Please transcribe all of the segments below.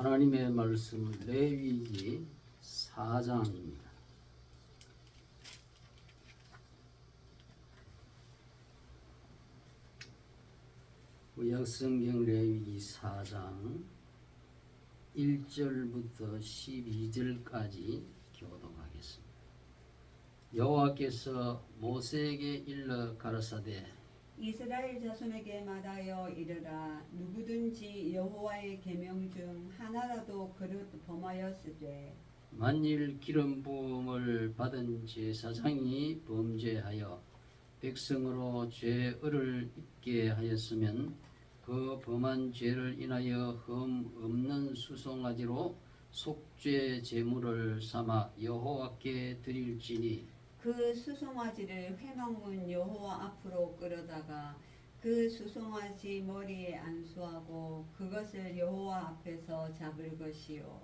하나님의 말씀 레위기 4장입니다. 구약성경 레위기 4장 1절부터 12절까지 교독하겠습니다. 여호와께서 모세에게 일러 가라사대 이스라엘 자손에게 말하여 이르라. 누구든지 여호와의 계명 중 하나라도 그릇 범하였으되 만일 기름 부음을 받은 제사장이 범죄하여 백성으로 죄를 입게 하였으면 그 범한 죄를 인하여 흠 없는 수송아지로 속죄 제물을 삼아 여호와께 드릴지니 그 수송아지를 회막문 여호와 앞으로 끌어다가 그 수송아지 머리에 안수하고 그것을 여호와 앞에서 잡을 것이요.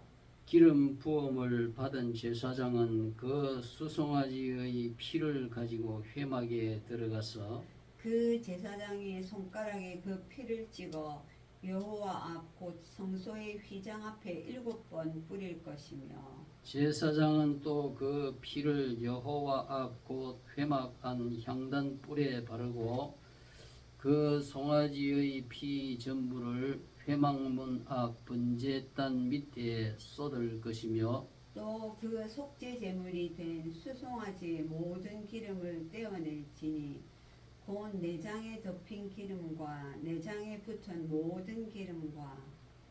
기름 부음을 받은 제사장은 그 수송아지의 피를 가지고 회막에 들어가서 그 제사장이 손가락에 그 피를 찍어 여호와 앞 곧 성소의 휘장 앞에 7번 뿌릴 것이며 제사장은 또 그 피를 여호와 앞 곧 회막 안 향단 뿔에 바르고 그 송아지의 피 전부를 회막문 앞 번제단 밑에 쏟을 것이며 또 그 속죄 제물이 된 수송아지의 모든 기름을 떼어낼지니 곧 내장에 덮인 기름과 내장에 붙은 모든 기름과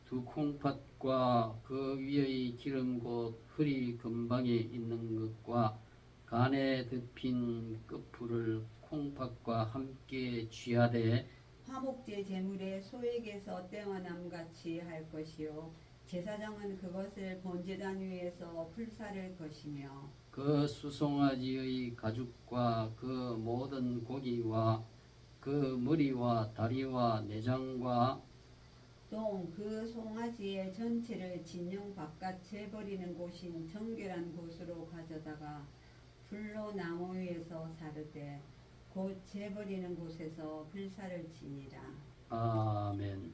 두 콩팥과 그 위의 기름 곧 허리 근방에 있는 것과 간에 덮인 끝풀을 콩팥과 함께 취하되 화목제 제물의 소액에서 떼어남 같이 할 것이요 제사장은 그것을 번제단 위에서 불사를 것이며 그 수송아지의 가죽과 그 모든 고기와 그 머리와 다리와 내장과 또 그 송아지의 전체를 진영 바깥 재버리는 곳인 정결한 곳으로 가져다가 불로 나무 위에서 사르되 곧 재버리는 곳에서 불사를 지니라. 아멘.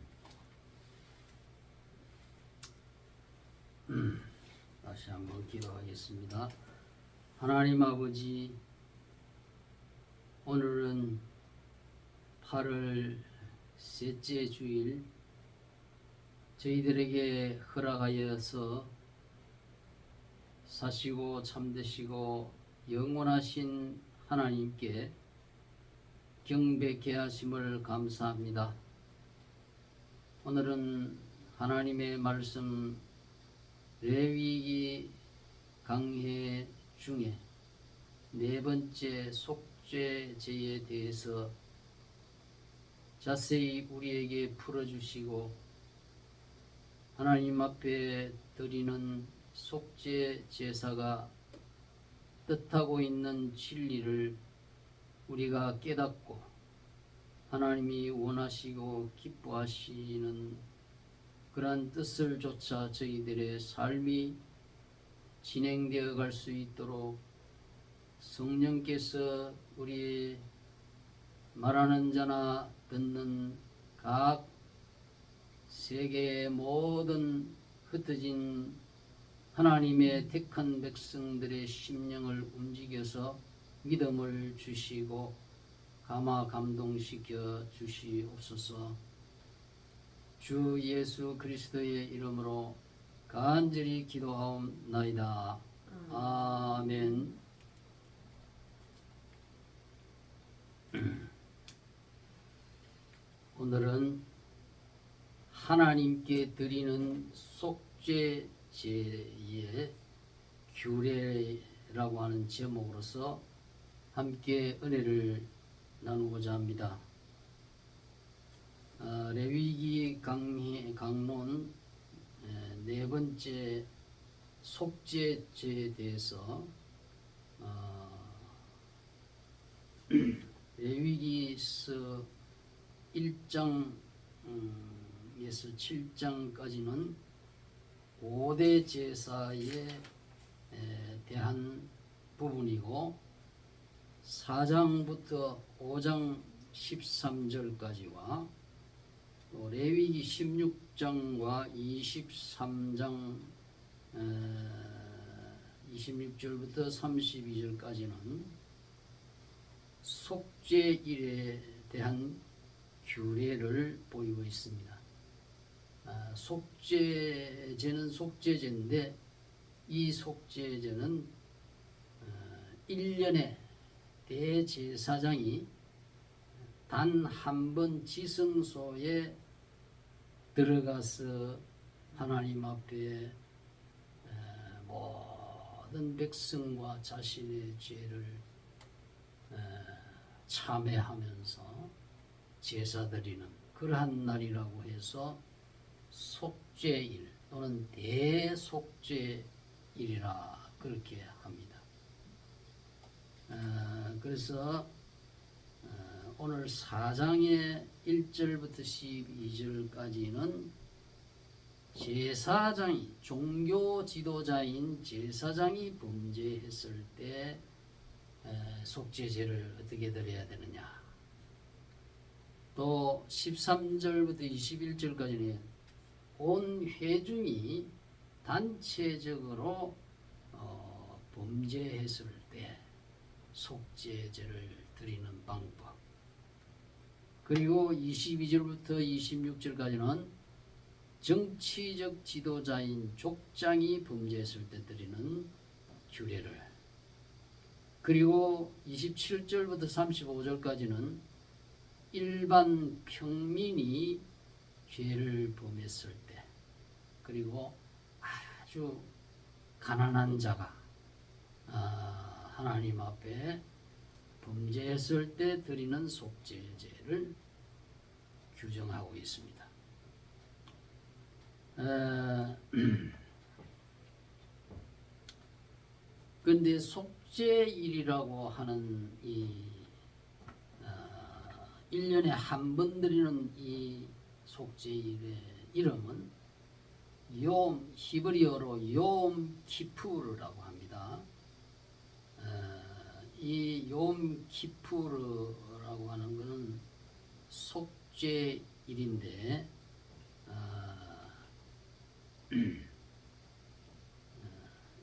다시 한번 기도하겠습니다. 하나님 아버지, 오늘은 8월 셋째 주일 저희들에게 허락하여서 사시고 참되시고 영원하신 하나님께 경배케 하심을 감사합니다. 오늘은 하나님의 말씀 레위기 강해 중에 네 번째 속죄제에 대해서 자세히 우리에게 풀어주시고 하나님 앞에 드리는 속죄 제사가 뜻하고 있는 진리를 우리가 깨닫고 하나님이 원하시고 기뻐하시는 그러한 뜻을 쫓아 저희들의 삶이 진행되어 갈 수 있도록 성령께서 우리 말하는 자나 듣는 각 세계의 모든 흩어진 하나님의 택한 백성들의 심령을 움직여서 믿음을 주시고 감화 감동시켜 주시옵소서. 주 예수 그리스도의 이름으로 간절히 기도하옵나이다. 아멘. 오늘은 하나님께 드리는 속죄제의 규례라고 하는 제목으로서 함께 은혜를 나누고자 합니다. 레위기 강론 네 번째 속죄제에 대해서 레위기서 1장에서 7장까지는 5대 제사에 대한 부분이고 4장부터 5장 13절까지와 또 레위기 16 26장과 23장 26절부터 32절까지는 속죄일에 대한 규례를 보이고 있습니다. 속죄제는 속죄제인데 이 속죄제는 1년에 대제사장이 단 한 번 지성소에 들어가서 하나님 앞에 모든 백성과 자신의 죄를 참회하면서 제사 드리는 그러한 날이라고 해서 속죄일 또는 대속죄일이라 그렇게 합니다. 그래서 오늘 4장의 1절부터 12절까지는 제사장이 종교 지도자인 제사장이 범죄했을 때 속죄제를 어떻게 드려야 되느냐. 또 13절부터 21절까지는 온 회중이 단체적으로 범죄했을 때 속죄제를 드리는 방법. 그리고 22절부터 26절까지는 정치적 지도자인 족장이 범죄했을 때 드리는 규례를, 그리고 27절부터 35절까지는 일반 평민이 죄를 범했을 때, 그리고 아주 가난한 자가 하나님 앞에 범죄했을 때 드리는 속죄제를 규정하고 있습니다. 그런데 속죄일이라고 하는 이 1년에 한 번 드리는 이 속죄일의 이름은 히브리어로 욤 키푸르라고 합니다. 이 욤 키푸르라고 하는 것은 속죄일인데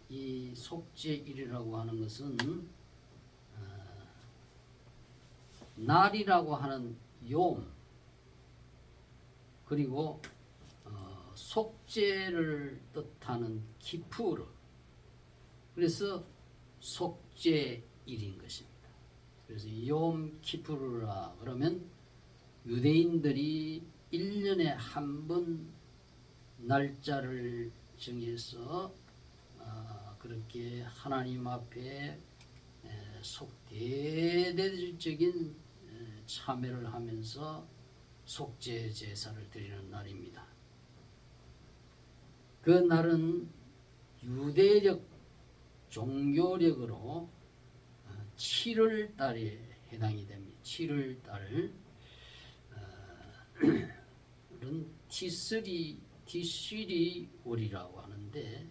이 속죄일이라고 하는 것은 날이라고 하는 욤, 그리고 속죄를 뜻하는 키푸르, 그래서 속죄일인 것입니다. 그래서 욤 키푸르라 그러면 유대인들이 1년에 한 번 날짜를 정해서 그렇게 하나님 앞에 대대적인 참회를 하면서 속죄 제사를 드리는 날입니다. 그 날은 유대력 종교력으로 7월 달에 해당이 됩니다. 7월 달은 티스리월이라고 하는데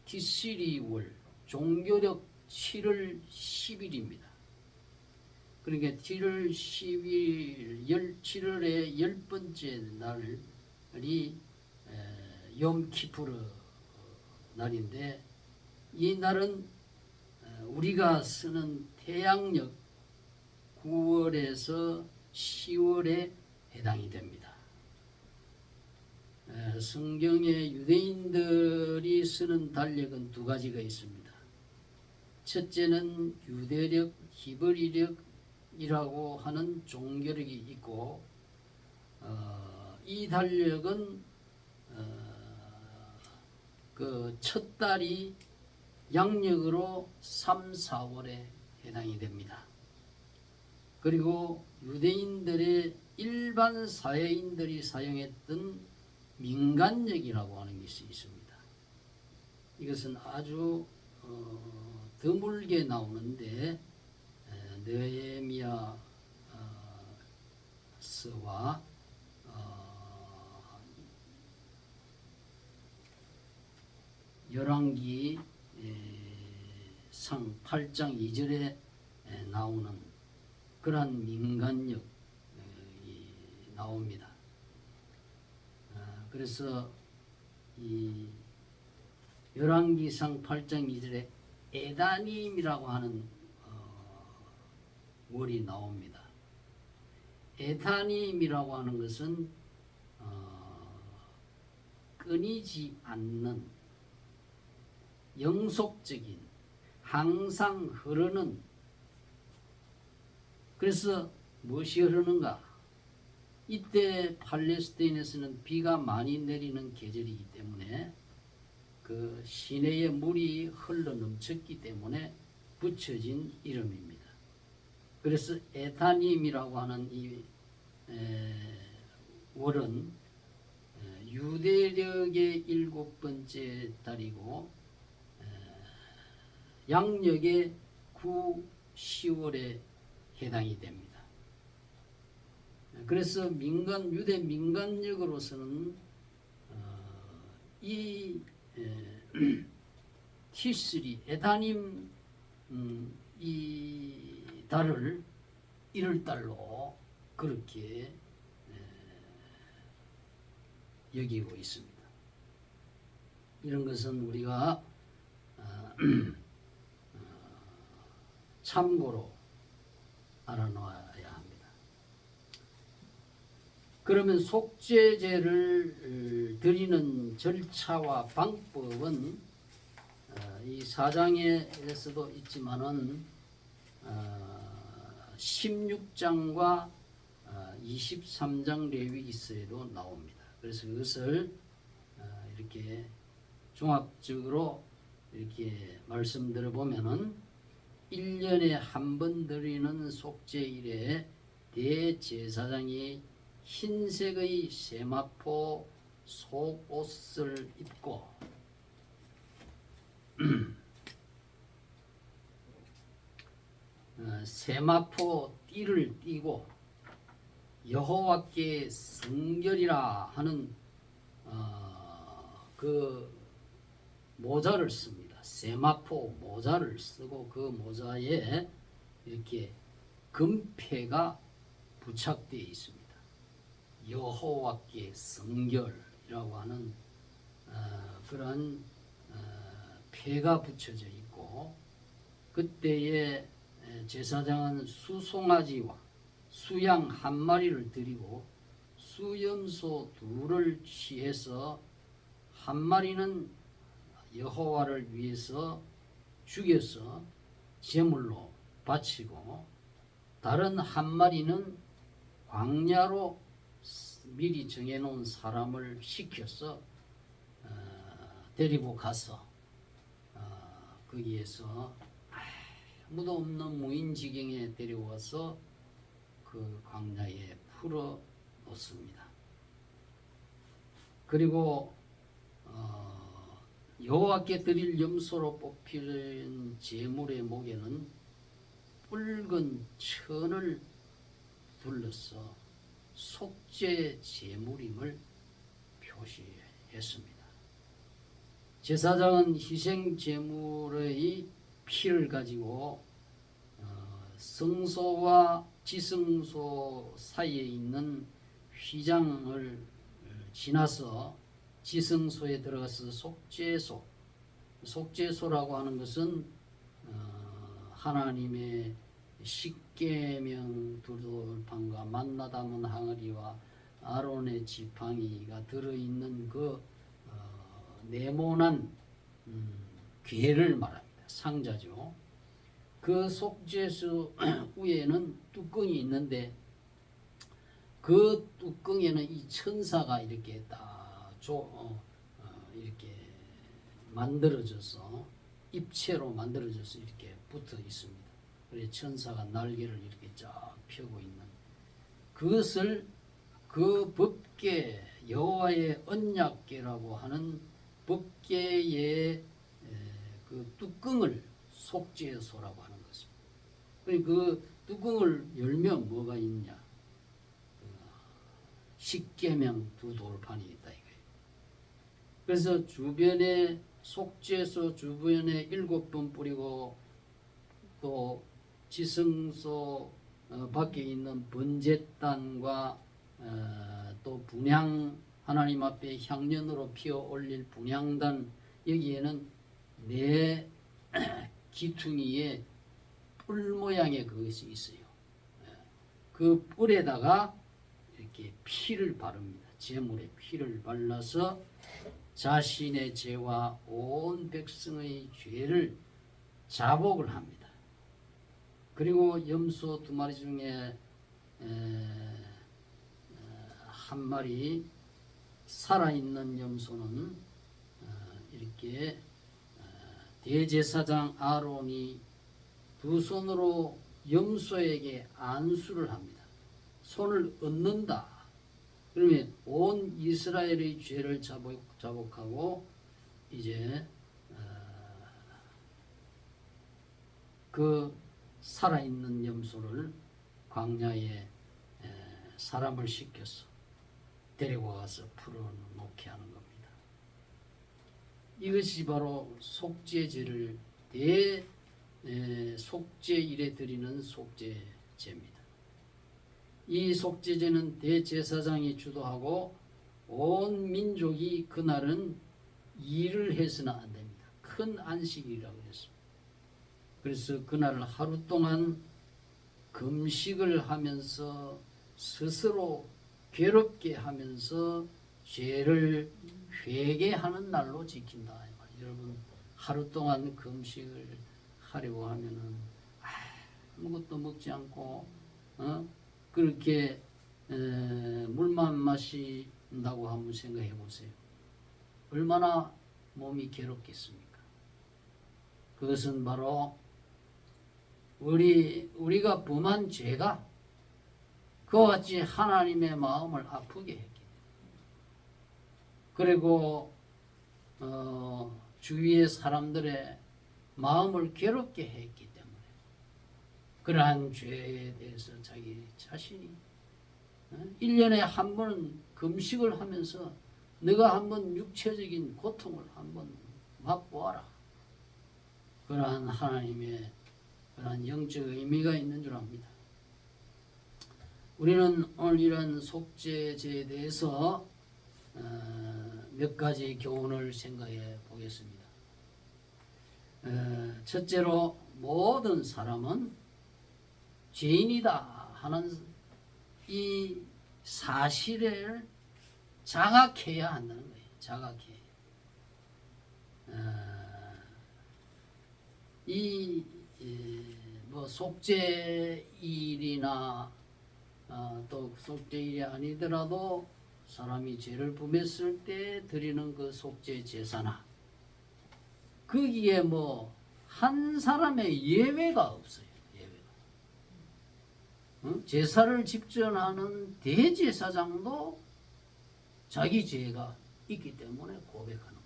티스리월 종교력 7월 10일입니다. 그러니까 7월 10일 7월의 10번째 날이 욤키푸르 날인데 이 날은 우리가 쓰는 태양력 9월에서 10월에 해당이 됩니다. 성경에 유대인들이 쓰는 달력은 두 가지가 있습니다. 첫째는 유대력, 히브리력이라고 하는 종교력이 있고 이 달력은 그 첫 달이 양력으로 3, 4월에 해당이 됩니다. 그리고 유대인들의 일반 사회인들이 사용했던 민간력이라고 하는 것이 있습니다. 이것은 아주 드물게 나오는데 느헤미야서와 열왕기 상 8장 2절에 나오는 그러한 민간력이 나옵니다. 그래서 이 열왕기상 8장 2절에 에다님이라고 하는 월이 나옵니다. 에다님이라고 하는 것은 끊이지 않는 영속적인 항상 흐르는, 그래서 무엇이 흐르는가? 이때 팔레스타인에서는 비가 많이 내리는 계절이기 때문에 그 시내에 물이 흘러 넘쳤기 때문에 붙여진 이름입니다. 그래서 에타님이라고 하는 이 월은 유대력의 7번째 달이고 양력의 9, 10월에 해당이 됩니다. 그래서 유대 민간력으로서는 이 티스리 에다님 이 달을 1월달로 그렇게 여기고 있습니다. 이런 것은 우리가 참고로 알아놓아야 합니다. 그러면 속죄제를 드리는 절차와 방법은 이 4장에서도 있지만은 16장과 23장 레위기서에도 나옵니다. 그래서 그것을 이렇게 종합적으로 이렇게 말씀드려 보면은 1년에 한 번 드리는 속죄일에 대제사장이 흰색의 세마포 속옷을 입고 세마포 띠를 띠고 여호와께 성결이라 하는 그 모자를 씁니다. 세마포 모자를 쓰고 그 모자에 이렇게 금패가 부착되어 있습니다. 여호와께 성결이라고 하는 그런 패가 붙여져 있고, 그때에 제사장은 수송아지와 수양 한 마리를 드리고 수염소 2를 취해서 한 마리는 여호와를 위해서 죽여서 제물로 바치고 다른 한 마리는 광야로 미리 정해놓은 사람을 시켜서 데리고 가서 거기에서 아무도 없는 무인지경에 데려와서 그 광야에 풀어 놓습니다. 그리고 여호와께 드릴 염소로 뽑히는 제물의 목에는 붉은 천을 둘러서 속죄 제물임을 표시했습니다. 제사장은 희생 제물의 피를 가지고 성소와 지성소 사이에 있는 휘장을 지나서 지성소에 들어가서 속죄소라고 하는 것은 하나님의 십계명 두돌판과 만나 담은 항아리와 아론의 지팡이가 들어있는 그 네모난 괴를 말합니다. 상자죠. 그 속죄소 위에는 뚜껑이 있는데 그 뚜껑에는 이 천사가 이렇게 딱 이렇게 만들어져서 입체로 만들어져서 이렇게 붙어 있습니다. 그래서 천사가 날개를 이렇게 쫙 펴고 있는 그것을 그 법궤 여호와의 언약궤라고 하는 법궤의 그 뚜껑을 속죄소라고 하는 것입니다. 그 뚜껑을 열면 뭐가 있냐? 십계명 2돌판이 있다 이거예요. 그래서 주변에 속죄소 주변에 7번 뿌리고 또 지성소 밖에 있는 번제단과 또 분향 하나님 앞에 향년으로 피어 올릴 분향단, 여기에는 네 기퉁이에 뿔 모양의 그것이 있어요. 그 뿔에다가 이렇게 피를 바릅니다. 제물에 피를 발라서 자신의 죄와 온 백성의 죄를 자복을 합니다. 그리고 염소 2마리 중에 한 마리 살아있는 염소는 이렇게 대제사장 아론이 두 손으로 염소에게 안수를 합니다. 손을 얹는다. 그러면 온 이스라엘의 죄를 자복하고 이제 그 살아있는 염소를 광야에 사람을 시켜서 데리고 가서 풀어놓게 하는 겁니다. 이것이 바로 속죄제를 속죄일에 드리는 속죄제입니다. 이 속죄제는 대제사장이 주도하고 온 민족이 그날은 일을 해서는 안 됩니다. 큰 안식이라고 했습니다. 그래서 그날 하루 동안 금식을 하면서 스스로 괴롭게 하면서 죄를 회개하는 날로 지킨다. 여러분, 하루 동안 금식을 하려고 하면은 아무것도 먹지 않고 그렇게 물만 마신다고 한번 생각해 보세요. 얼마나 몸이 괴롭겠습니까? 그것은 바로 우리가 범한 죄가 그와 같이 하나님의 마음을 아프게 했기 때문에, 그리고 주위의 사람들의 마음을 괴롭게 했기 때문에 그러한 죄에 대해서 자기 자신이 1년에 한 번은 금식을 하면서 너가 한번 육체적인 고통을 한번 맛보아라. 그러한 하나님의 그러한 영적 의미가 있는 줄 압니다. 우리는 오늘 이런 속죄제에 대해서 몇 가지 교훈을 생각해 보겠습니다. 첫째로, 모든 사람은 죄인이다 하는 이 사실을 자각해야 한다는 거예요. 자각해. 뭐 속죄일이나 또 속죄일이 아니더라도 사람이 죄를 범했을 때 드리는 그 속죄 제사나 거기에 뭐 한 사람의 예외가 없어요. 예외가. 제사를 집전하는 대제사장도 자기 죄가 있기 때문에 고백하는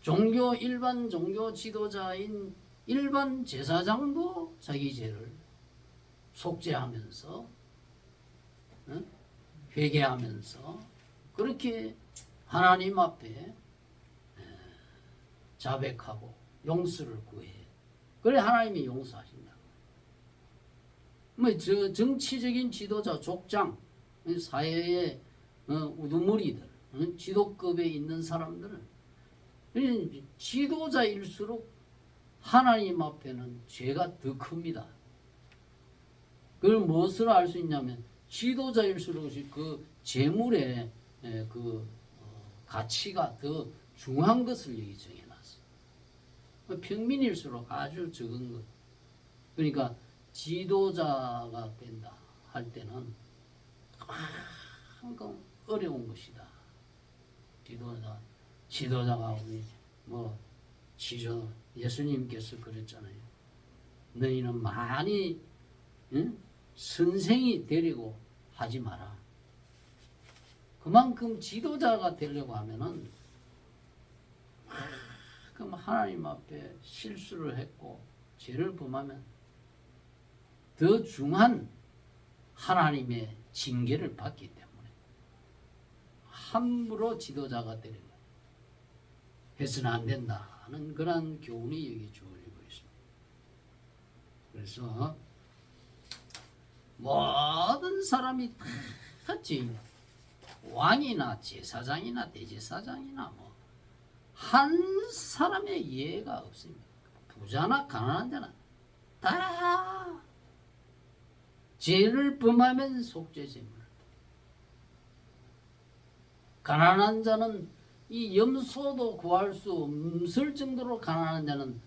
거예요. 일반 종교 지도자인 일반 제사장도 자기 죄를 속죄하면서 회개하면서 그렇게 하나님 앞에 자백하고 용서를 구해. 그래 하나님이 용서하신다. 뭐 정치적인 지도자, 족장, 사회의 우두머리들, 지도급에 있는 사람들은 지도자일수록 하나님 앞에는 죄가 더 큽니다. 그걸 무엇으로 알 수 있냐면 지도자일수록 그 재물의 그 가치가 더 중요한 것을 여기 정해놨어. 평민일수록 아주 적은 것. 그러니까 지도자가 된다 할 때는 그만큼 어려운 것이다. 지도자가 뭐 예수님께서 그랬잖아요. 너희는 많이 선생이 되려고 하지 마라. 그만큼 지도자가 되려고 하면은 그럼 하나님 앞에 실수를 했고 죄를 범하면 더 중한 하나님의 징계를 받기 때문에 함부로 지도자가 되려고 해서는 안 된다는 그런 교훈이 여기 주어지고 있습니다. 그래서 모든 사람이 다 죄인, 왕이나 제사장이나 대제사장이나 뭐 한 사람의 예가 없습니다. 부자나 가난한 자나 다 죄를 범하면 속죄제물. 가난한 자는 이 염소도 구할 수 없을 정도로 가난한 자는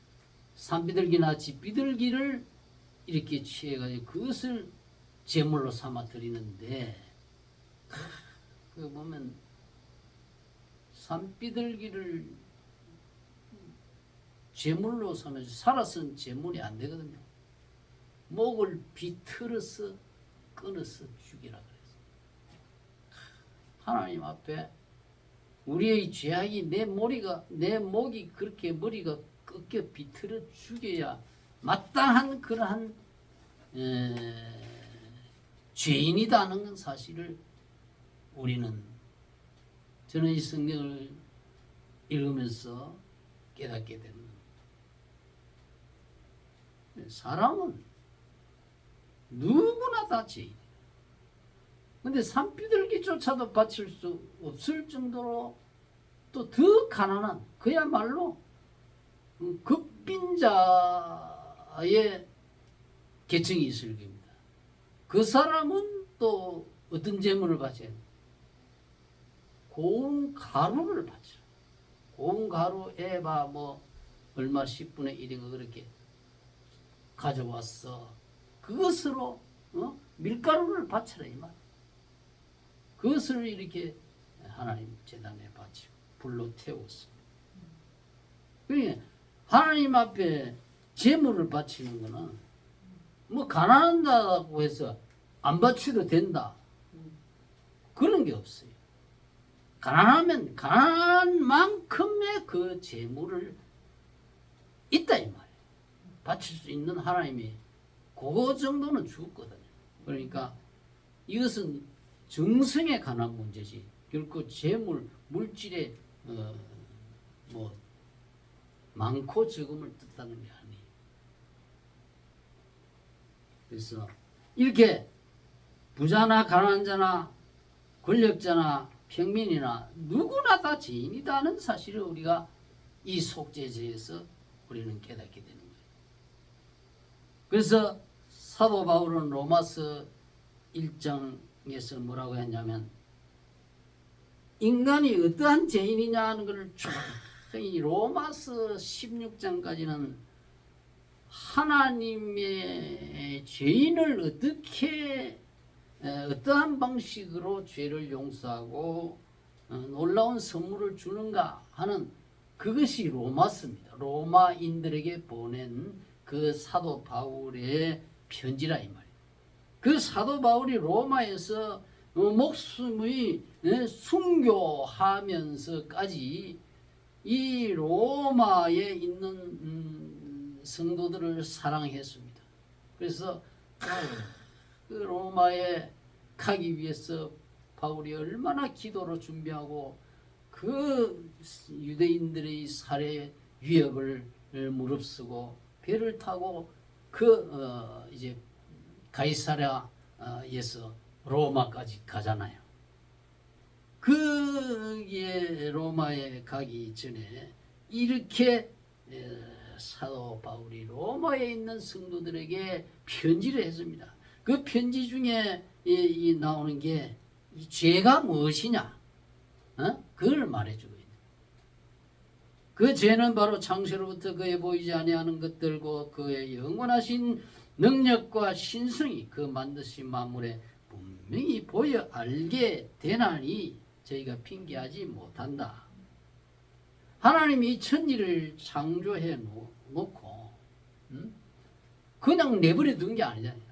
산비둘기나 집비둘기를 이렇게 취해가지고 그것을 제물로 삼아 드리는데, 그 보면 산비둘기를 제물로 삼아서 살아서는 제물이 안 되거든요. 목을 비틀어서 끊어서 죽이라 그랬어요. 하나님 앞에 우리의 죄악이 내 목이 그렇게 머리가 꺾여 비틀어 죽여야 마땅한 그러한 죄인이다는 사실을 저는 이 성경을 읽으면서 깨닫게 되는 겁니다. 사람은 누구나 다 죄인이에요. 근데 산비둘기조차도 바칠 수 없을 정도로 또 더 가난한, 그야말로 극빈자의 계층이 있을 겁니다. 그 사람은 또 어떤 제물을 바쳐요? 고운 가루를 바쳐요. 고운 가루에 뭐 얼마 10분의 1인가 그렇게 가져왔어. 그것으로 밀가루를 바쳐라 이 말. 그것을 이렇게 하나님 제단에 바치고 불로 태웠어. 그러니까 하나님 앞에 제물을 바치는 거는 뭐 가난하다고 해서 안 바쳐도 된다, 그런 게 없어요. 가난하면 가난한 만큼의 그 제물을 있다 이 말이에요. 바칠 수 있는 하나님이 그거 정도는 주었거든요. 그러니까 이것은 정성에 관한 문제지 결코 재물, 물질의 뭐 많고 적음을 뜻하는 게 아니에요. 그래서 이렇게 부자나 가난한 자나 권력자나 평민이나 누구나 다 죄인이다는 사실을 우리가 이 속죄제에서 우리는 깨닫게 되는 거예요. 그래서 사도 바울은 로마서 1장에서 뭐라고 했냐면, 인간이 어떠한 죄인이냐 하는 것을 이 로마서 16장까지는 하나님의 죄인을 어떻게 어떠한 방식으로 죄를 용서하고 놀라운 선물을 주는가 하는 그것이 로마서입니다. 로마인들에게 보낸 그 사도 바울의 편지라 이 말이에요. 그 사도 바울이 로마에서 목숨의 순교하면서까지 이 로마에 있는 성도들을 사랑했습니다. 그래서 그 로마에 가기 위해서 바울이 얼마나 기도로 준비하고 그 유대인들의 살해 위협을 무릅쓰고 배를 타고 이제 가이사랴에서 로마까지 가잖아요. 그게 로마에 가기 전에 이렇게 사도 바울이 로마에 있는 성도들에게 편지를 했습니다. 그 편지 중에 나오는 게 이 죄가 무엇이냐, 그걸 말해주고 있는. 그 죄는 바로 창세로부터 그에 보이지 아니하는 것들고 그의 영원하신 능력과 신성이 그 만드신 만물에 분명히 보여 알게 되나니 저희가 핑계하지 못한다. 하나님이 이 천지를 창조해 놓고 그냥 내버려 둔 게 아니잖아요.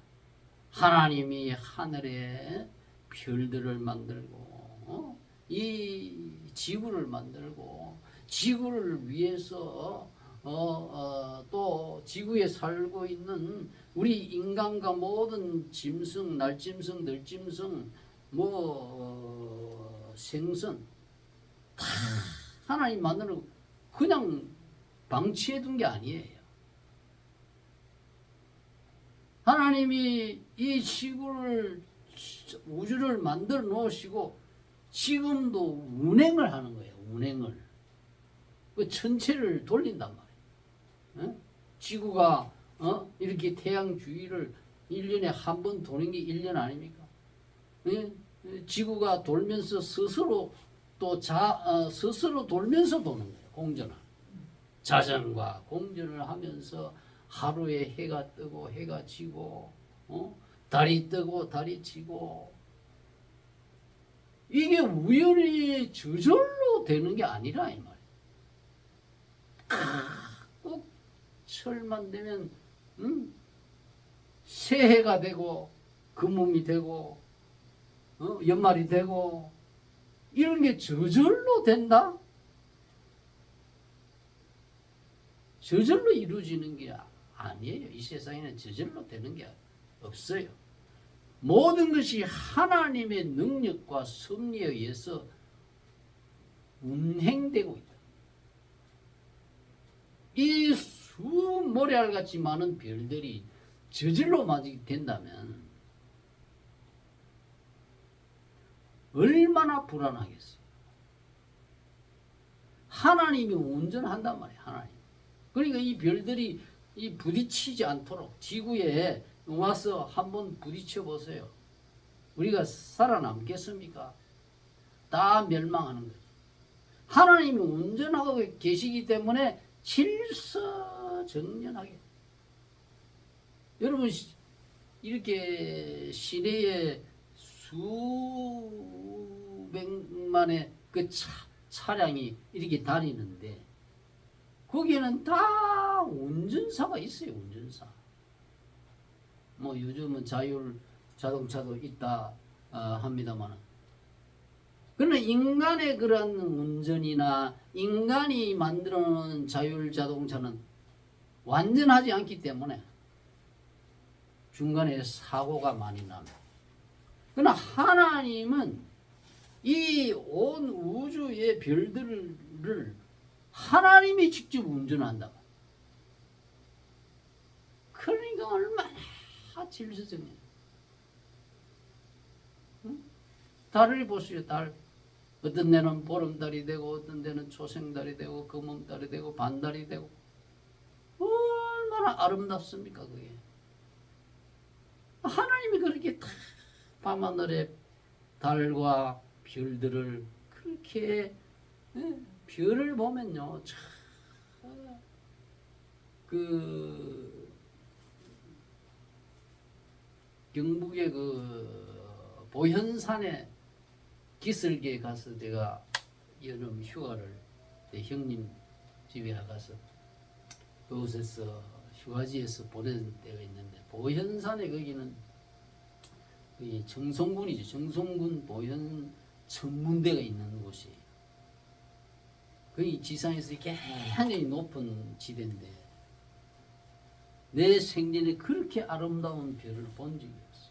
하나님이 하늘에 별들을 만들고 이 지구를 만들고 지구를 위해서 또 지구에 살고 있는 우리 인간과 모든 짐승, 날짐승, 들짐승, 생선 다 하나님 만드는 그냥 방치해 둔 게 아니에요. 하나님이 이 지구를 우주를 만들어 놓으시고 지금도 운행을 하는 거예요. 운행을. 그 전체를 돌린단 말이에요. 어? 지구가 이렇게 태양 주위를 1년에 한 번 도는 게 1년 아닙니까? 예? 지구가 돌면서 스스로 또 스스로 돌면서 도는 거예요. 공전을. 자전과 공전을 하면서 하루에 해가 뜨고 해가 지고 달이 뜨고 달이 지고 이게 우연히 저절로 되는 게 아니라 이 말이에요. 꼭 철만 되면 새해가 되고 금음이 되고 연말이 되고 이런 게 저절로 된다? 저절로 이루어지는 게 아니에요. 이 세상에는 저절로 되는 게 없어요. 모든 것이 하나님의 능력과 섭리에 의해서 운행되고 있다. 이 수모래알같이 많은 별들이 저절로만 된다면 얼마나 불안하겠어요. 하나님이 운전한단 말이에요. 하나님. 그러니까 이 별들이 이 부딪히지 않도록 지구에 와서 한번 부딪혀 보세요. 우리가 살아남겠습니까? 다 멸망하는 거죠. 하나님이 운전하고 계시기 때문에 질서정연하게. 여러분 이렇게 시내에 수백만의 그 차량이 이렇게 다니는데 거기에는 다 운전사가 있어요. 운전사. 뭐 요즘은 자율 자동차도 있다 합니다만, 그러나 인간의 그런 운전이나 인간이 만들어놓은 자율 자동차는 완전하지 않기 때문에 중간에 사고가 많이 납니다. 그러나 하나님은 이 온 우주의 별들을 하나님이 직접 운전한다. 그러니까 얼마나 질서정연. 달을 보세요. 달. 어떤 데는 보름달이 되고 어떤 데는 초생달이 되고 금음달이 되고 반달이 되고 얼마나 아름답습니까 그게. 하나님이 그렇게 다 밤하늘에 달과 별들을 그렇게 별을 보면요 그 경북의 그 보현산에 기슭에 가서 제가 여름 휴가를 형님 집에 가서 그곳에서 휴가지에서 보낸 때가 있는데, 보현산에 거기는 정송군이죠. 정송군 보현 천문대가 있는 곳이 거기 지상에서 굉장히 높은 지대인데 내 생전에 그렇게 아름다운 별을 본 적이 없어.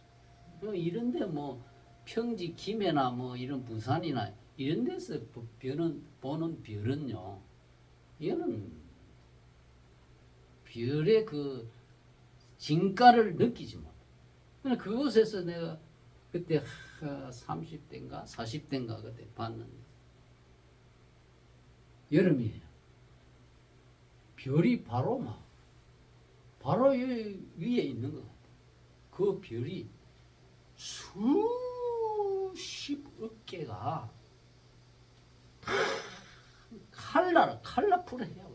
이런데 뭐 평지 김해나 뭐 이런 부산이나 이런 데서 보는 별은요, 이거는 별의 그 진가를 느끼지 못. 그곳에서 내가 그때 30대인가 40대인가 그때 봤는데 여름이에요. 별이 바로 위에 있는 것 같아요. 그 별이 수십억 개가 컬러풀해요.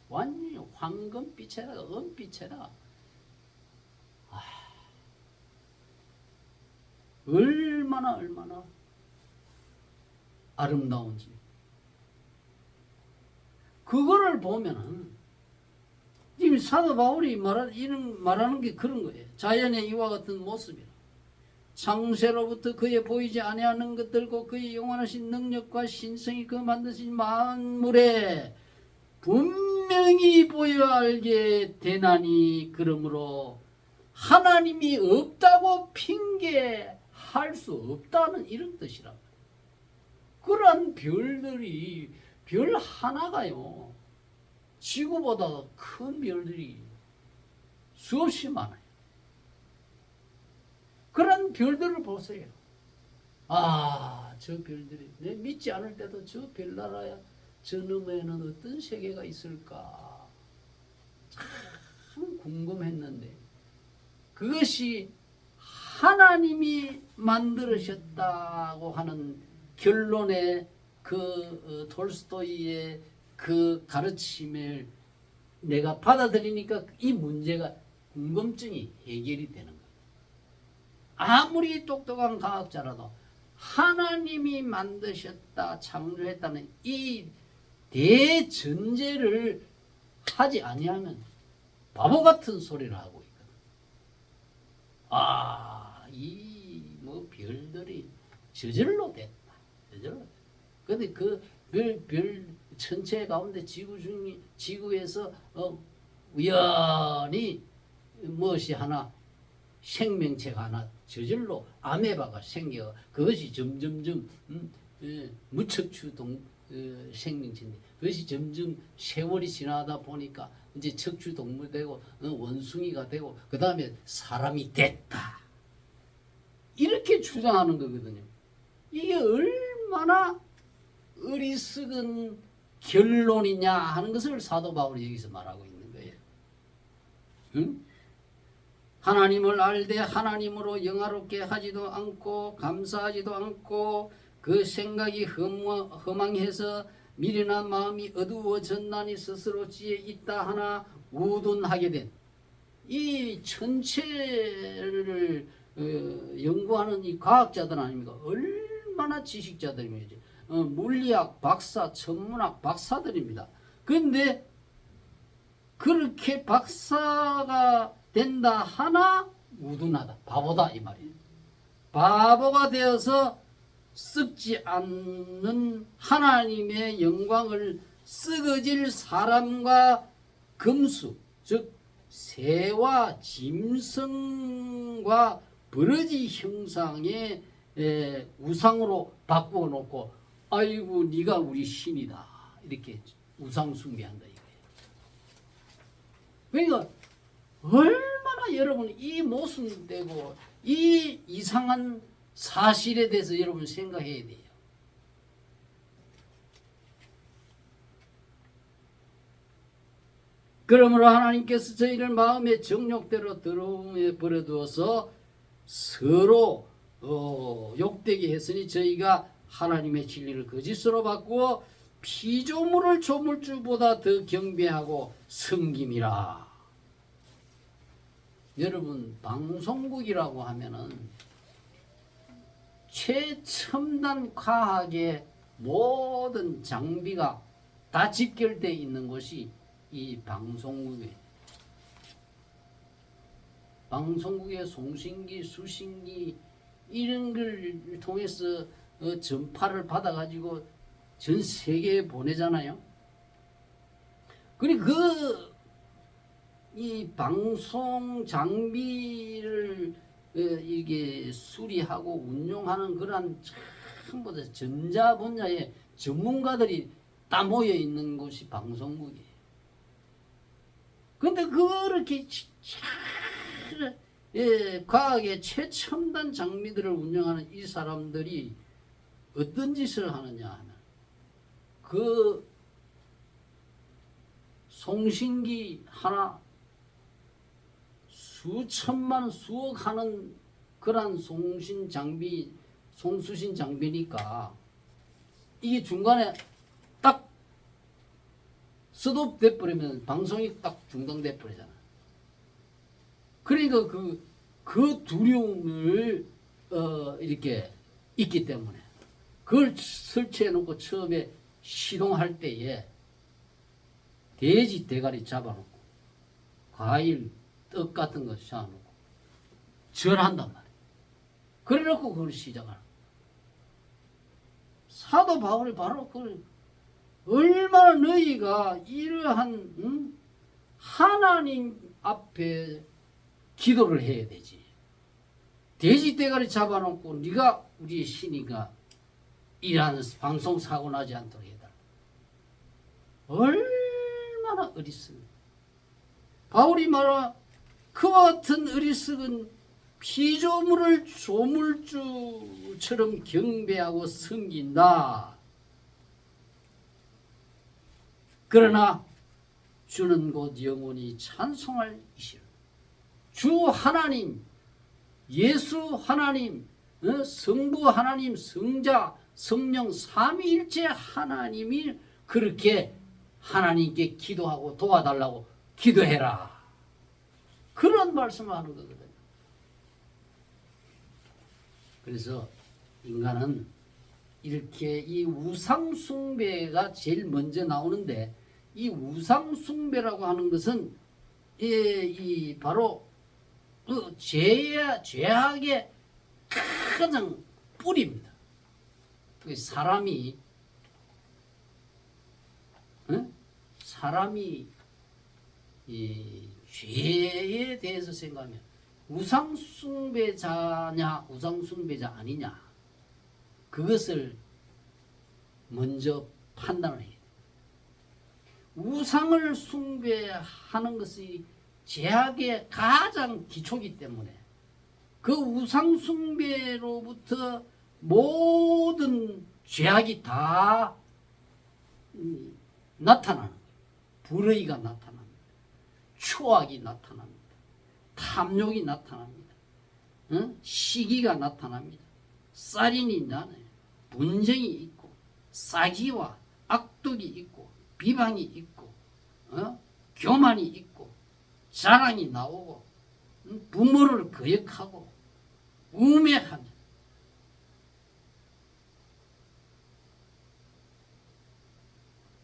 완전히 황금빛에다가 은빛에다가 얼마나 아름다운지. 그거를 보면은 지금 사도 바울이 말하는 게 그런 거예요. 자연의 이와 같은 모습이라. 창세로부터 그의 보이지 아니하는 것들과 그의 영원하신 능력과 신성이 그 만드신 만물에 분명히 보여 알게 되나니, 그러므로 하나님이 없다고 핑계할 수 없다는 이런 뜻이라. 그러한 별들이 별 하나가요 지구보다 큰 별들이 수없이 많아요. 그런 별들을 보세요. 아, 저 별들이 내 믿지 않을 때도 저 별나라야 저 너머에는 어떤 세계가 있을까 참 궁금했는데 그것이 하나님이 만들으셨다고 하는 결론의 그 톨스토이의 그 가르침을 내가 받아들이니까 이 문제가 궁금증이 해결이 되는 거예요. 아무리 똑똑한 과학자라도 하나님이 만드셨다 창조했다는 이 대전제를 하지 아니하면 바보 같은 소리를 하고 있거든. 아, 이 뭐 별들이 저절로 됐다. 저절로 됐다. 근데 그 별 천체 가운데 지구에서 우연히 무엇이 하나 생명체가 하나 저절로 아메바가 생겨 그것이 점점점 무척추 생명체인데 그것이 점점 세월이 지나다 보니까 이제 척추 동물 되고 원숭이가 되고 그 다음에 사람이 됐다 이렇게 주장하는 거거든요. 이게 얼마나 어리석은 결론이냐 하는 것을 사도 바울이 여기서 말하고 있는 거예요. 응? 하나님을 알되 하나님으로 영화롭게 하지도 않고 감사하지도 않고 그 생각이 허망해서 미련한 마음이 어두워졌나니 스스로 지혜 있다 하나 우둔하게 된 이 천체를 연구하는 이 과학자들 아닙니까? 얼마나 지식자들이지. 물리학 박사, 천문학 박사들입니다. 그런데 그렇게 박사가 된다 하나 우둔하다, 바보다 이 말이에요. 바보가 되어서 썩지 않는 하나님의 영광을 썩어질 사람과 금수, 즉 새와 짐승과 버러지 형상의 우상으로 바꾸어 놓고 아이고 네가 우리 신이다 이렇게 우상 숭배한다 이거예요. 그러니까 얼마나 여러분 이 모순되고 이 이상한 사실에 대해서 여러분 생각해야 돼요. 그러므로 하나님께서 저희를 마음의 정욕대로 더러움에 버려두어서 서로 욕되게 했으니 저희가 하나님의 진리를 거짓으로 바꾸어 피조물을 조물주보다 더 경배하고 섬김이라. 여러분 방송국이라고 하면은 최첨단 과학의 모든 장비가 다 집결되어 있는 곳이 이 방송국이에요. 방송국의 송신기, 수신기 이런 걸 통해서 전파를 받아가지고 전 세계에 보내잖아요. 그리고 이 방송 장비를 이게 수리하고 운용하는 그런 전부 다 전자 분야의 전문가들이 다 모여 있는 곳이 방송국이에요. 근데 그렇게 과학의 최첨단 장비들을 운영하는 이 사람들이 어떤 짓을 하느냐 하면 그 송신기 하나 수천만 수억 하는 그런 송신 장비 송수신 장비니까 이게 중간에 딱 스톱돼 버리면 방송이 딱 중단돼 버리잖아. 그러니까 그 두려움을 이렇게 있기 때문에 그걸 설치해 놓고 처음에 시동할 때에 돼지 대가리 잡아놓고 과일 떡 같은 거 사놓고 절한단 말이에요. 그래 놓고 그걸 시작하는 사도 바울이 바로 그걸 얼마나 너희가 이러한 하나님 앞에 기도를 해야 되지. 돼지 대가리 잡아놓고 네가 우리의 신이가 이러한 방송 사고 나지 않도록 해달라. 얼마나 어리석은 바울이 말하 그와 같은 어리석은 피조물을 조물주처럼 경배하고 섬긴다. 그러나 주는 곧 영원히 찬송할 이시라. 주 하나님, 예수 하나님, 성부 하나님, 성자, 성령 삼위일체 하나님이 그렇게 하나님께 기도하고 도와달라고 기도해라. 그런 말씀을 하는 거거든요. 그래서 인간은 이렇게 이 우상숭배가 제일 먼저 나오는데, 이 우상숭배라고 하는 것은 이 바로 그 죄악의 가장 뿌리입니다. 사람이 이 죄에 대해서 생각하면 우상숭배자냐 우상숭배자 아니냐, 그것을 먼저 판단을 해야 돼요. 우상을 숭배하는 것이 죄악의 가장 기초이기 때문에 그 우상숭배로부터 모든 죄악이 다 나타나는 거예요. 불의가 나타납니다. 추악이 나타납니다. 탐욕이 나타납니다. 시기가 나타납니다. 살인이 나타나요. 분쟁이 있고 싸기와 악독이 있고 비방이 있고 교만이 있고 자랑이 나오고 부모를 거역하고 우매하는,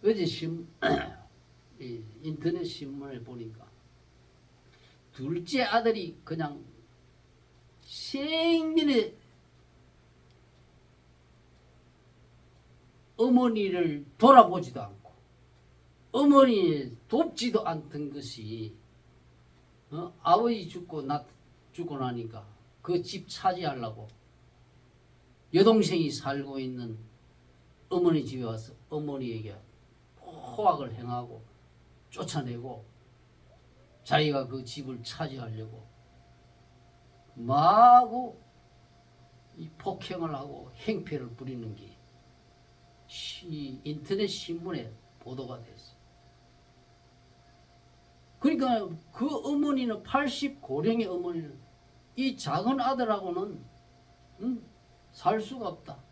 어제 인터넷 신문을 보니까 둘째 아들이 그냥 생전에 어머니를 돌아보지도 않고 어머니 돕지도 않던 것이 아버지 죽고 나니까 그 집 차지하려고 여동생이 살고 있는 어머니 집에 와서 어머니에게 호악을 행하고 쫓아내고 자기가 그 집을 차지하려고 마구 이 폭행을 하고 행패를 부리는 게 인터넷 신문에 보도가 됐어요. 그러니까 그 어머니는 80고령의 어머니는 이 작은 아들하고는 살 수가 없다.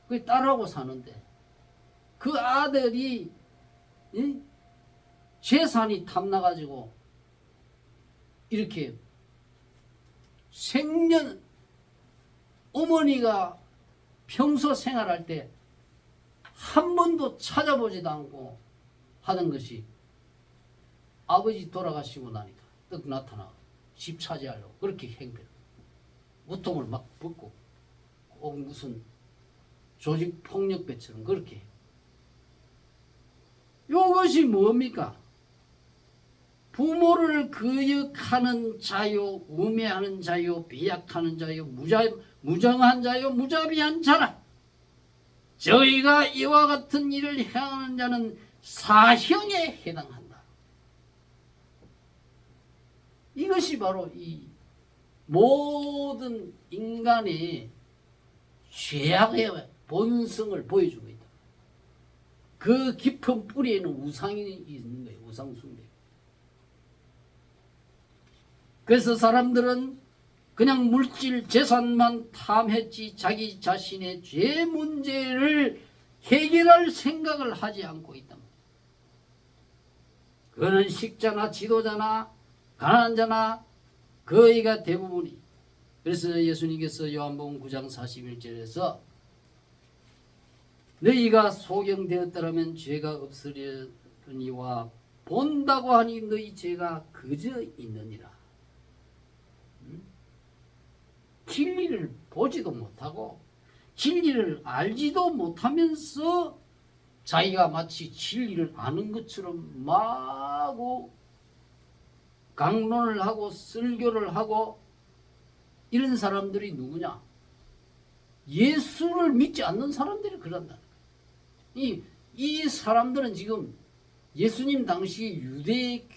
그 딸하고 사는데 그 아들이 재산이 탐나가지고 이렇게 어머니가 평소 생활할 때 한 번도 찾아보지도 않고 하던 것이 아버지 돌아가시고 나니까 떡 나타나고 집 차지하려고 그렇게 행패를, 우통을 막 벗고 꼭 무슨 조직폭력배처럼 그렇게 해요. 이것이 뭡니까? 부모를 거역하는 자요, 우매하는 자요, 배약하는 자요, 무정한 자요, 무자비한 자라. 저희가 이와 같은 일을 행하는 자는 사형에 해당한다. 이것이 바로 이 모든 인간의 죄악의 본성을 보여주고 있다. 그 깊은 뿌리에는 우상이 있는 거예요. 우상숭배. 그래서 사람들은 그냥 물질 재산만 탐했지 자기 자신의 죄 문제를 해결할 생각을 하지 않고 있다. 그는 식자나 지도자나 가난한 자나 거의가 대부분이. 그래서 예수님께서 요한복음 9장 41절에서 너희가 소경되었더라면 죄가 없으려니와 본다고 하니 너희 죄가 그저 있느니라. 진리를 보지도 못하고 진리를 알지도 못하면서 자기가 마치 진리를 아는 것처럼 마구 강론을 하고 설교를 하고 이런 사람들이 누구냐? 예수를 믿지 않는 사람들이 그런다. 이 사람들은 지금 예수님 당시 유대교의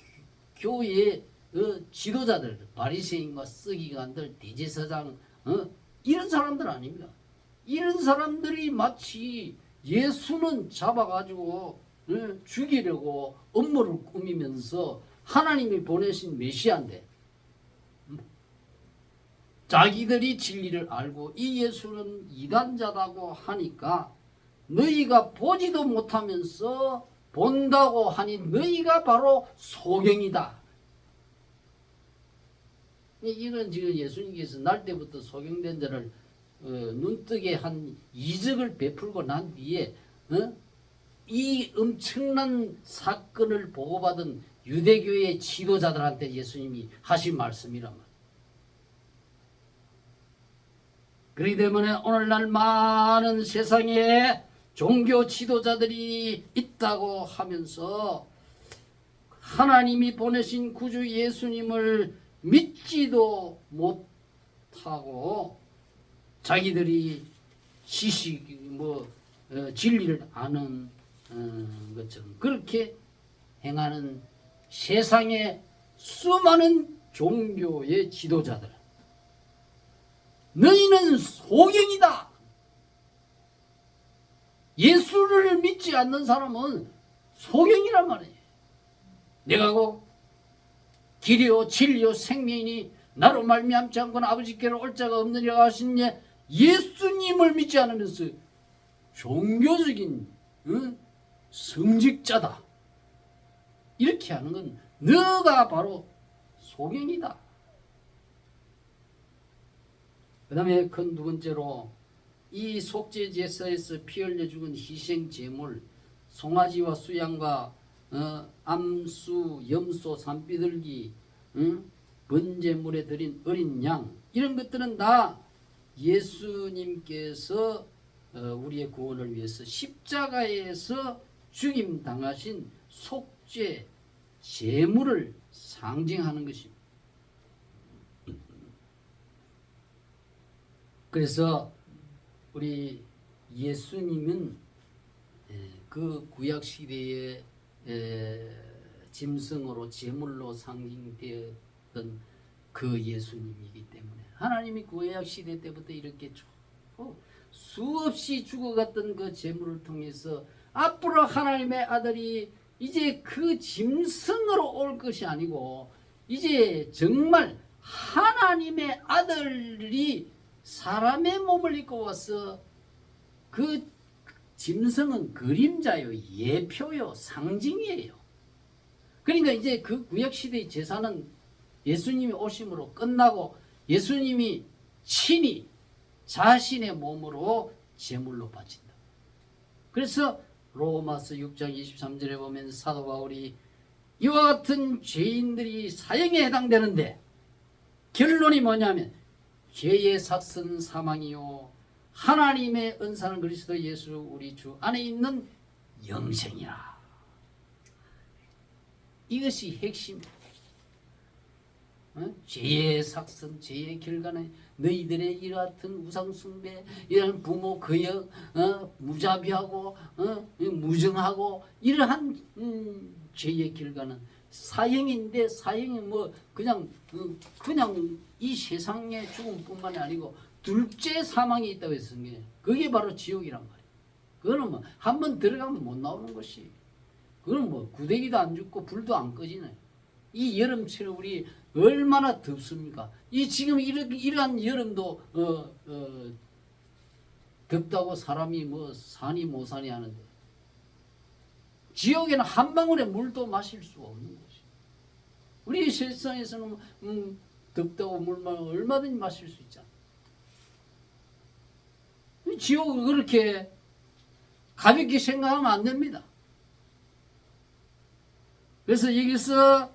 지도자들, 바리새인과 서기관들, 대제사장, 이런 사람들 아닙니까? 이런 사람들이 마치 예수는 잡아가지고 죽이려고 음모를 꾸미면서 하나님이 보내신 메시아인데, 자기들이 진리를 알고 이 예수는 이단자다고 하니까 너희가 보지도 못하면서 본다고 하니 너희가 바로 소경이다. 이건 지금 예수님께서 날 때부터 소경된 자를 눈뜨게 한 이적을 베풀고 난 뒤에 이 엄청난 사건을 보고받은 유대교의 지도자들한테 예수님이 하신 말씀이란 말이에요. 그렇기 때문에 오늘날 많은 세상에 종교 지도자들이 있다고 하면서 하나님이 보내신 구주 예수님을 믿지도 못하고 자기들이 진리를 아는 것처럼 그렇게 행하는 세상의 수많은 종교의 지도자들, 너희는 소경이다. 예수를 믿지 않는 사람은 소경이란 말이에요. 내가 곧 길이요 진리요 생명이니 나로 말미암지 않고는 아버지께로 올 자가 없느니라 하신 예수님을 믿지 않으면서 종교적인 성직자다, 이렇게 하는 건 너가 바로 소경이다. 그 다음에 그 두 번째로 이 속죄 제사에서 피 흘려 죽은 희생 제물, 송아지와 수양과 암수, 염소, 산비둘기, 번제물에 드린 어린 양, 이런 것들은 다 예수님께서 우리의 구원을 위해서 십자가에서 죽임 당하신 속죄 제물을 상징하는 것입니다. 그래서 우리 예수님은 그 구약 시대의 짐승으로 제물로 상징되었던 그 예수님이기 때문에 하나님이 구약 시대 때부터 이렇게 수없이 죽어갔던 그 제물을 통해서 앞으로 하나님의 아들이 이제 그 짐승으로 올 것이 아니고 이제 정말 하나님의 아들이 사람의 몸을 입고 와서, 그 짐승은 그림자요, 예표요, 상징이에요. 그러니까 이제 그 구약시대의 제사는 예수님이 오심으로 끝나고 예수님이 친히 자신의 몸으로 제물로 바친다. 그래서 로마서 6장 23절에 보면 사도 바울이 이와 같은 죄인들이 사형에 해당되는데 결론이 뭐냐면 죄의 삭은 사망이요 하나님의 은사는 그리스도 예수 우리 주 안에 있는 영생이라. 이것이 핵심이다. 죄의 삭은, 죄의 결과는 너희들의 이 같은 우상숭배, 이런 부모 거역, 무자비하고 무정하고 이러한 죄의 결과는 사형인데, 사형이 그냥 이 세상의 죽음뿐만이 아니고 둘째 사망이 있다고 했으니 그게 바로 지옥이란 말이에요. 그거는 한 번 들어가면 못 나오는 것이, 그거는 구데기도 안 죽고 불도 안 꺼지네. 이 여름철에 우리 얼마나 덥습니까? 이 지금 이러한 여름도 덥다고 사람이 사니 못 사니 하는데, 지옥에는 한 방울의 물도 마실 수가 없는 것이. 우리 세상에서는 덥다고 물만 얼마든지 마실 수 있잖아. 지옥을 그렇게 가볍게 생각하면 안 됩니다. 그래서 여기서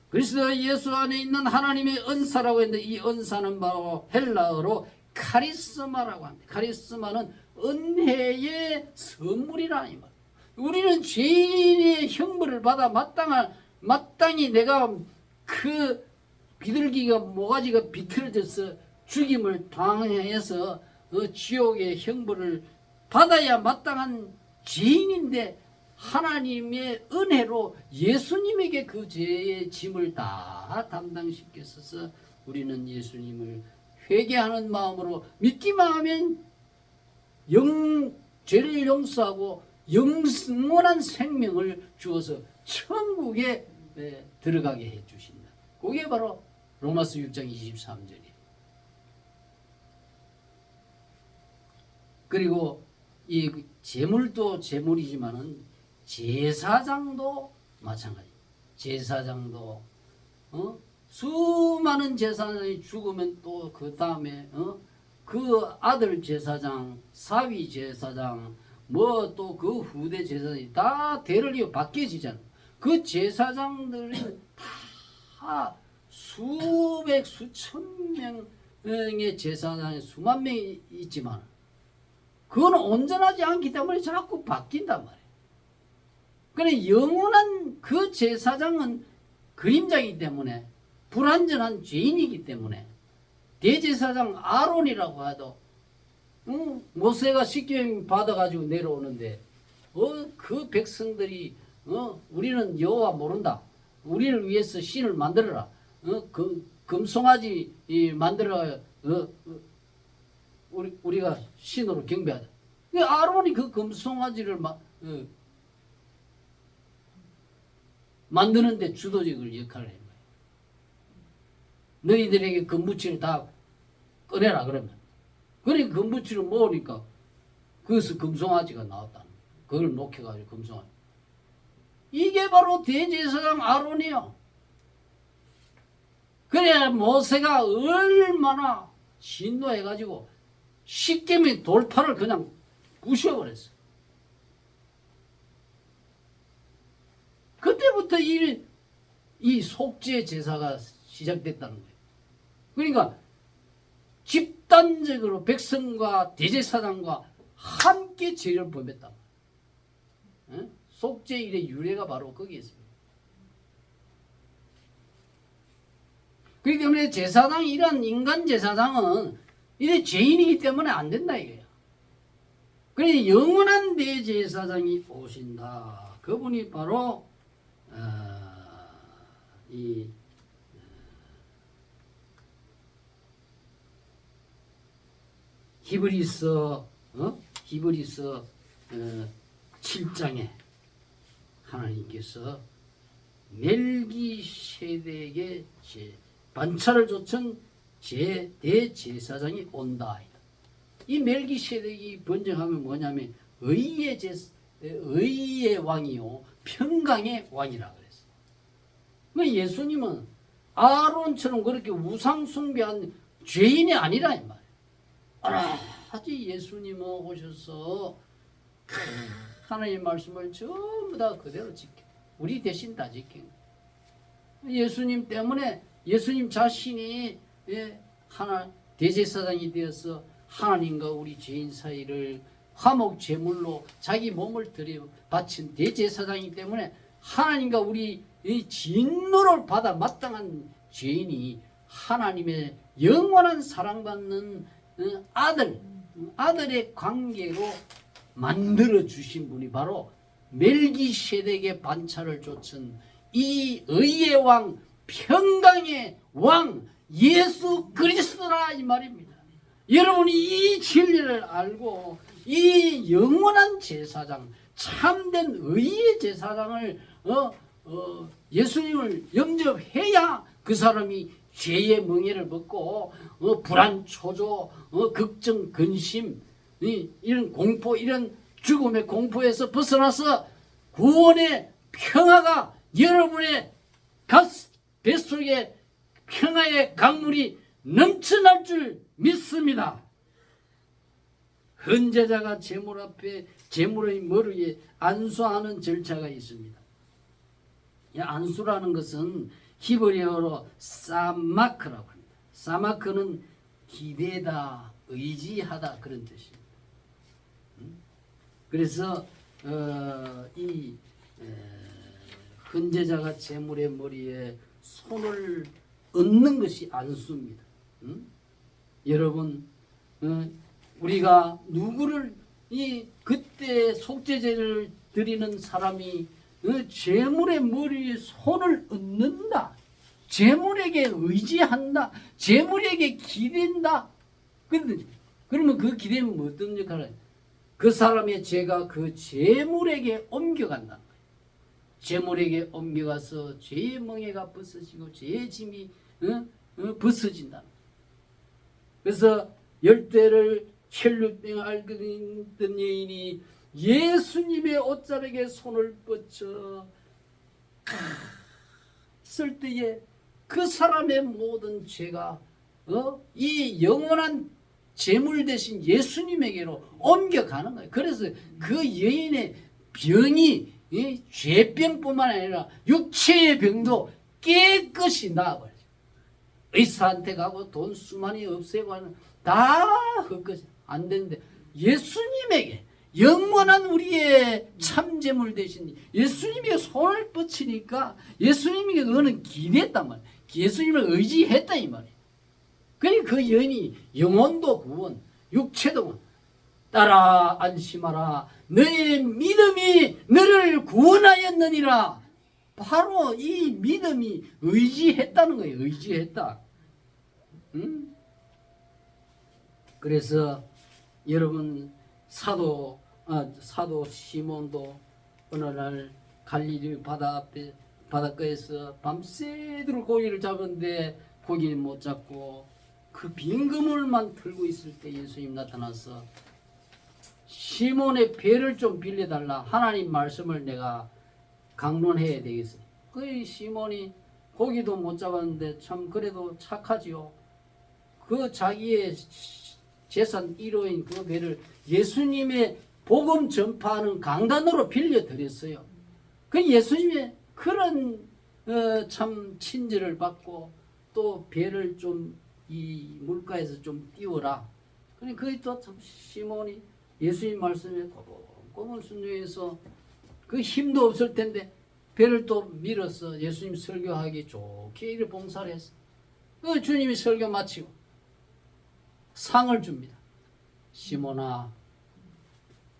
그리스도 예수 안에 있는 하나님의 은사라고 했는데, 이 은사는 바로 헬라어로 카리스마라고 합니다. 카리스마는 은혜의 선물이라 이 말. 우리는 죄인의 형벌을 받아 마땅히 내가 그 비둘기가 모가지가 비틀어져서 죽임을 당해서 지옥의 형벌을 받아야 마땅한 죄인인데, 하나님의 은혜로 예수님에게 그 죄의 짐을 다 담당시켰어서 우리는 예수님을 회개하는 마음으로 믿기만 하면 죄를 용서하고 영원한 생명을 주어서 천국에 들어가게 해 주신다. 그게 바로 로마서 6장 23절이에요. 그리고 이 제물도 제물이지만은 제사장도 마찬가지. 제사장도 수많은 제사장이 죽으면 또 그 다음에 그 아들 제사장, 사위 제사장, 뭐 또 그 후대 제사장이 다 대를 이어 바뀌어지잖아. 그 제사장들은 다 수백 수천 명의 제사장이 수만 명이 있지만 그건 온전하지 않기 때문에 자꾸 바뀐단 말이에요. 그래 영원한 그 제사장은 그림자이기 때문에 불완전한 죄인이기 때문에 대제사장 아론이라고 해도 모세가 십계명 받아가지고 내려오는데 그 백성들이 우리는 여호와 모른다. 우리를 위해서 신을 만들어라. 그 금송아지 만들어 우리가 신으로 경배하자. 아론이 그 금송아지를 만드는데 주도적인 역할을 한 거예요. 너희들에게 금부치를 다 꺼내라 그러면. 그러니까 금부치를 모으니까 거기서 금송아지가 나왔다는 거예요. 그걸 녹여가지고 금송아지. 이게 바로 대제사장 아론이요. 그래야 모세가 얼마나 진노해가지고 십계명 돌파를 그냥 부셔버렸어요. 그때부터 이 속죄 제사가 시작됐다는 거예요. 그러니까 집단적으로 백성과 대제사장과 함께 죄를 범했다. 속죄일의 유래가 바로 거기에 있습니다. 그렇기 때문에 제사장이 이런 인간 제사장은 이게 죄인이기 때문에 안 된다 이거예요. 그래서 영원한 대제사장이 오신다. 그분이 바로 이 히브리서 7장에 하나님께서 멜기세덱에게 반차를 좇은 대제사장이 온다. 이 멜기세덱이 번역하면 뭐냐면 의의 왕이요 평강의 왕이라 그랬어요. 예수님은 아론처럼 그렇게 우상 숭배한 죄인이 아니라 이 말이에요. 아주 예수님은 오셔서 하나님의 말씀을 전부 다 그대로 지켜 우리 대신 다 지킨 예수님 때문에 예수님 자신이 하나 대제사장이 되어서 하나님과 우리 죄인 사이를 화목 제물로 자기 몸을 들여 바친 대제사장이기 때문에 하나님과 우리 이 진노를 받아 마땅한 죄인이 하나님의 영원한 사랑받는 아들의 관계로 만들어 주신 분이 바로 멜기세덱의 반차를 좇은 이 의의 왕 평강의 왕 예수 그리스도라 이 말입니다. 여러분이 이 진리를 알고 이 영원한 제사장 참된 의의 제사장을 예수님을 영접해야 그 사람이 죄의 멍에를 벗고 불안 초조 걱정 근심 이런 공포 이런 죽음의 공포에서 벗어나서 구원의 평화가 여러분의 뱃속에 평화의 강물이 넘쳐날 줄 믿습니다. 헌제자가 제물 앞에 제물의 머리에 안수하는 절차가 있습니다. 이 안수라는 것은 히브리어로 사마크라고 합니다. 사마크는 기대다, 의지하다 그런 뜻입니다. 그래서 이 헌제자가 제물의 머리에 손을 얹는 것이 안수입니다. 여러분 우리가 누구를 그때 속죄제를 드리는 사람이 재물의 머리에 손을 얹는다. 재물에게 의지한다. 재물에게 기댄다. 그러면 그 기대면 어떤 역할을 해요? 그 사람의 죄가 그 재물에게 옮겨간다. 재물에게 옮겨가서 죄의 멍에가 벗어지고 죄의 짐이 벗어진다. 그래서 열대를 혈루병을 앓고 있던 여인이 예수님의 옷자락에 손을 뻗쳐 쓸 때에 그 사람의 모든 죄가 이 영원한 재물 대신 예수님에게로 옮겨가는 거예요. 그래서 그 여인의 병이 죄병뿐만 아니라 육체의 병도 깨끗이 나아버려요. 의사한테 가고 돈 수많이 없애고 하는 다 헛것이 안 되는데 예수님에게 영원한 우리의 참재물 대신 예수님에게 손을 뻗치니까 예수님에게 너는 기댔단 말이야. 예수님을 의지했다 이 말이야. 그러니까 그 여인이 영혼도 구원, 육체도 구원. 따라 안심하라. 너의 믿음이 너를 구원하였느니라. 바로 이 믿음이 의지했다는 거예요. 의지했다. 응? 그래서 여러분 사도 시몬도 어느 날 갈릴리 바닷가에서 밤새도록 고기를 잡았는데 고기를 못 잡고 그 빈 그물만 들고 있을 때 예수님 나타나서 시몬의 배를 좀 빌려달라. 하나님 말씀을 내가 강론해야 되겠어. 그 시몬이 고기도 못 잡았는데 참 그래도 착하지요. 그 자기의 재산 1호인 그 배를 예수님의 복음 전파하는 강단으로 빌려드렸어요. 그 예수님의 그런 참 친절을 받고 또 배를 좀 이 물가에서 좀 띄워라. 그러니까 그게 또 참 시몬이 예수님 말씀에 꼬불꼬불 순종해서 그 힘도 없을 텐데 배를 또 밀어서 예수님 설교하기 좋게 이를 봉사를 했어. 그 주님이 설교 마치고 상을 줍니다. 시몬아,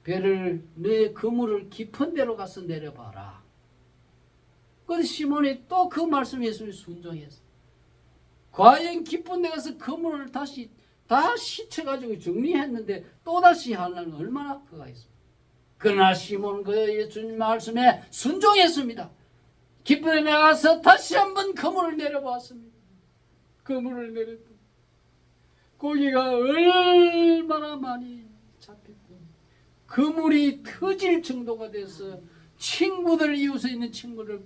배를 내 그물을 깊은 데로 가서 내려봐라. 그런데 시몬이 또 그 말씀 예수님이 순종했어. 과연 깊은 데 가서 그물을 다시 쳐가지고 정리했는데 또다시 하려면 얼마나 그가 있습니까? 그러나 시몬은 그 예수님 말씀에 순종했습니다. 깊은 데 나가서 다시 한번 그물을 내려봤습니다. 그물을 내렸더니 고기가 얼마나 많이 잡혔더니 그물이 터질 정도가 돼서 친구들 이웃에 있는 친구들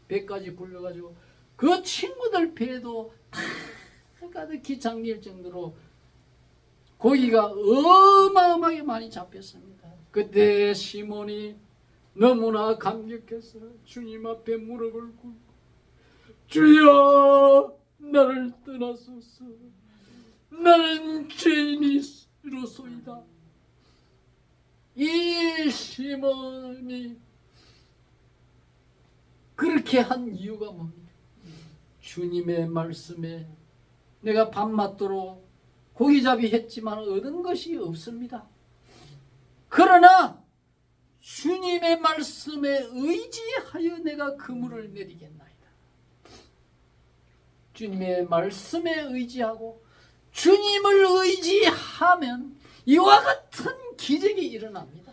배까지 불러가지고 그 친구들 배도 다 가득히 잠길 정도로 고기가 어마어마하게 많이 잡혔습니다. 그때 시몬이 너무나 감격해서 주님 앞에 무릎을 꿇고 주여 나를 떠나소서. 나는 죄인이로소이다. 이 시몬이 그렇게 한 이유가 뭡니까? 주님의 말씀에 내가 밤맞도록 고기잡이 했지만 얻은 것이 없습니다. 그러나 주님의 말씀에 의지하여 내가 그물을 내리겠나이다. 주님의 말씀에 의지하고 주님을 의지하면 이와 같은 기적이 일어납니다.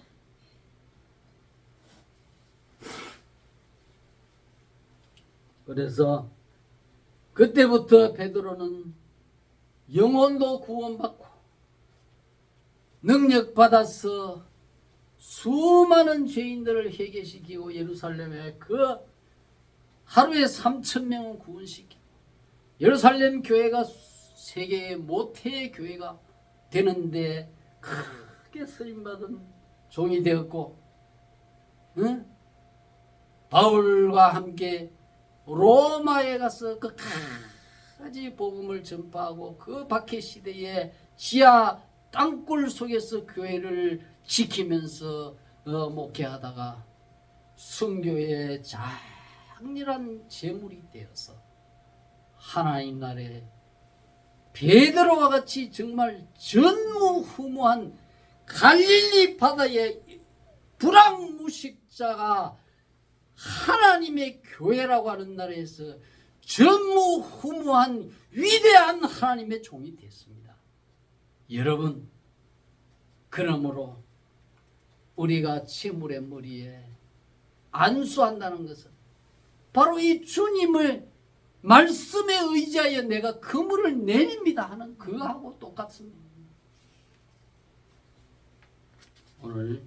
그래서 그때부터 베드로는 영혼도 구원받고 능력받아서 수많은 죄인들을 회개시키고 예루살렘에 그 하루에 3,000명을 구원시키고 예루살렘 교회가 세계의 모태의 교회가 되는데 크게 쓰임받은 종이 되었고, 응? 바울과 함께 로마에 가서 끝까지 복음을 전파하고 그 박해 시대에 지하 땅굴 속에서 교회를 지키면서 목회하다가 순교의 장렬한 제물이 되어서 하나님 나라에 베드로와 같이 정말 전무후무한 갈릴리 바다의 불황무식 자가 하나님의 교회라고 하는 나라에서 전무후무한 위대한 하나님의 종이 됐습니다. 여러분, 그러므로 우리가 재물의 머리에 안수한다는 것은 바로 이 주님을 말씀에 의지하여 내가 그물을 내립니다 하는 그거하고 똑같습니다. 오늘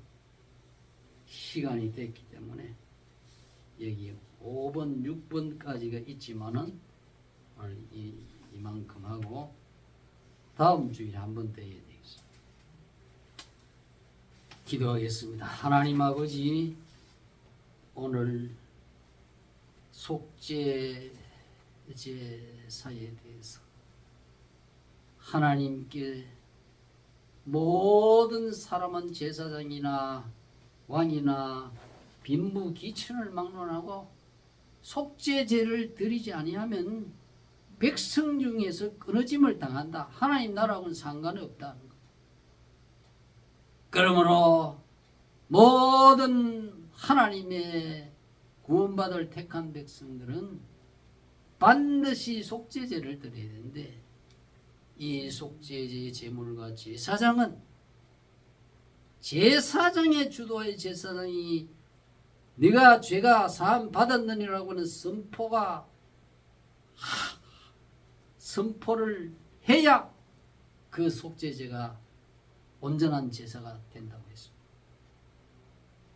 시간이 됐기 때문에 여기 5번, 6번까지가 있지만은 오늘 이만큼 하고 다음 주일에 한 번 더 해야 되겠습니다. 기도하겠습니다. 하나님 아버지, 오늘 속죄 제사에 대해서 하나님께 모든 사람은 제사장이나 왕이나 빈부 기천을 막론하고 속죄제를 드리지 아니하면 백성 중에서 끊어짐을 당한다. 하나님 나라하고는 상관이 없다는 것. 그러므로 모든 하나님의 구원받을 택한 백성들은 반드시 속죄제를 드려야 되는데, 이 속죄제의 제물과 제사장은 제사장의 주도의 제사장이 네가 죄가 사함 받았느니라고 하는 선포를 해야 그 속죄제가 온전한 제사가 된다고 했습니다.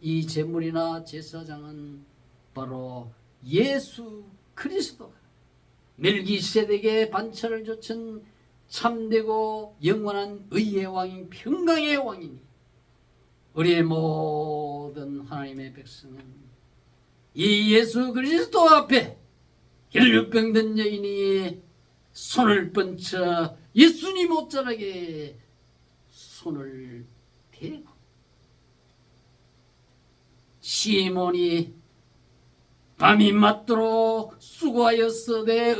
이 제물이나 제사장은 바로 예수 그리스도가 멜기세덱의 반차를 좇은 참되고 영원한 의의 왕인 평강의 왕이니, 우리의 모든 하나님의 백성은 이 예수 그리스도 앞에 혈류병든 여인이 손을 뻗쳐 예수님 옷자락에 손을 대고, 시몬이 밤이 맞도록 수고하였으되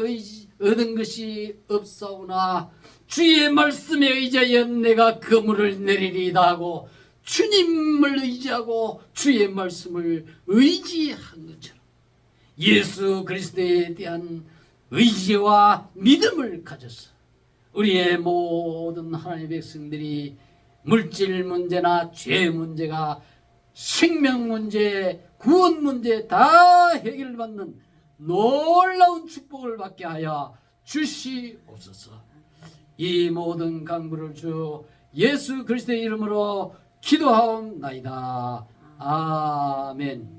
얻은 것이 없사오나 주의 말씀에 의지하여 내가 그물을 내리리다 하고 주님을 의지하고 주의 말씀을 의지한 것처럼 예수 그리스도에 대한 의지와 믿음을 가져서 우리의 모든 하나님의 백성들이 물질 문제나 죄 문제가 생명 문제, 구원 문제 다 해결받는 놀라운 축복을 받게 하여 주시옵소서. 이 모든 간구를 주 예수 그리스도의 이름으로 기도하옵나이다. 아멘.